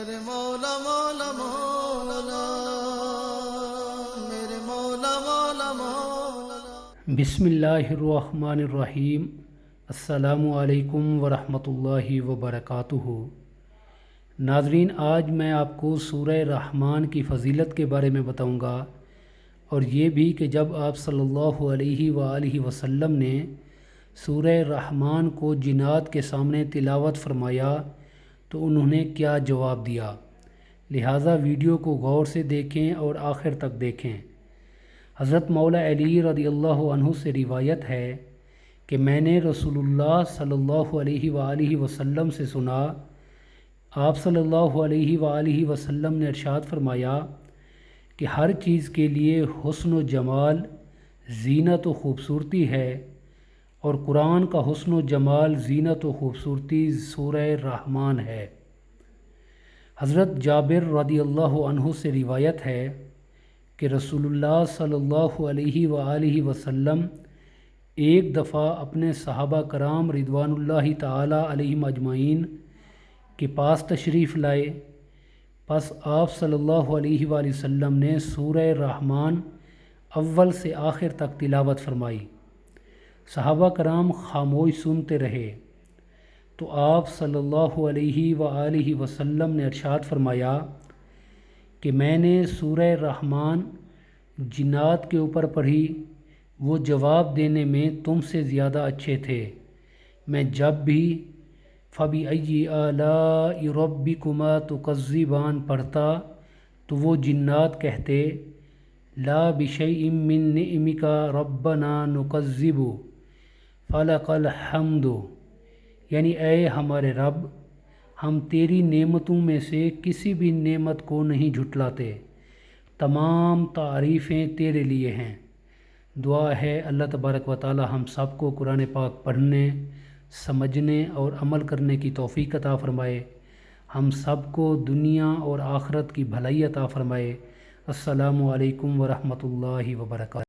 میرے مولا مولا مولا، میرے مولا مولا مولا۔ بسم اللہ الرحمن الرحیم۔ السلام علیکم ورحمۃ اللہ وبرکاتہ۔ ناظرین، آج میں آپ کو سورہ رحمان کی فضیلت کے بارے میں بتاؤں گا، اور یہ بھی کہ جب آپ صلی اللہ علیہ وآلہ وسلم نے سورہ رحمان کو جنات کے سامنے تلاوت فرمایا تو انہوں نے کیا جواب دیا۔ لہٰذا ویڈیو کو غور سے دیکھیں اور آخر تک دیکھیں۔ حضرت مولا علی رضی اللہ عنہ سے روایت ہے کہ میں نے رسول اللہ صلی اللہ علیہ وآلہ وسلم سے سنا، آپ صلی اللہ علیہ وآلہ وسلم نے ارشاد فرمایا کہ ہر چیز کے لیے حسن و جمال، زینت و خوبصورتی ہے، اور قرآن کا حسن و جمال، زینت و خوبصورتی سورہ رحمان ہے۔ حضرت جابر رضی اللہ عنہ سے روایت ہے کہ رسول اللہ صلی اللہ علیہ وآلہ وسلم ایک دفعہ اپنے صحابہ کرام رضوان اللہ تعالی علیہم اجمعین کے پاس تشریف لائے، پس آپ صلی اللہ علیہ وآلہ وسلم نے سورہ رحمان اول سے آخر تک تلاوت فرمائی۔ صحابہ کرام خاموش سنتے رہے تو آپ صلی اللہ علیہ وآلہ وسلم نے ارشاد فرمایا کہ میں نے سورہ رحمان جنات کے اوپر پڑھی، وہ جواب دینے میں تم سے زیادہ اچھے تھے۔ میں جب بھی فَبِأَيِّ آلَاءِ رَبِّكُمَا تُكَذِّبَانِ پڑھتا تو وہ جنات کہتے لَا بِشَيْءٍ مِّن نِعْمِكَ رَبَّنَا نُكَذِّبُ فَلَكَ الْحَمْدُ، یعنی اے ہمارے رب، ہم تیری نعمتوں میں سے کسی بھی نعمت کو نہیں جھٹلاتے، تمام تعریفیں تیرے لیے ہیں۔ دعا ہے اللہ تبارک و تعالی ہم سب کو قرآن پاک پڑھنے، سمجھنے اور عمل کرنے کی توفیق عطا فرمائے، ہم سب کو دنیا اور آخرت کی بھلائی عطا فرمائے۔ السلام علیکم ورحمۃ اللہ وبرکاتہ۔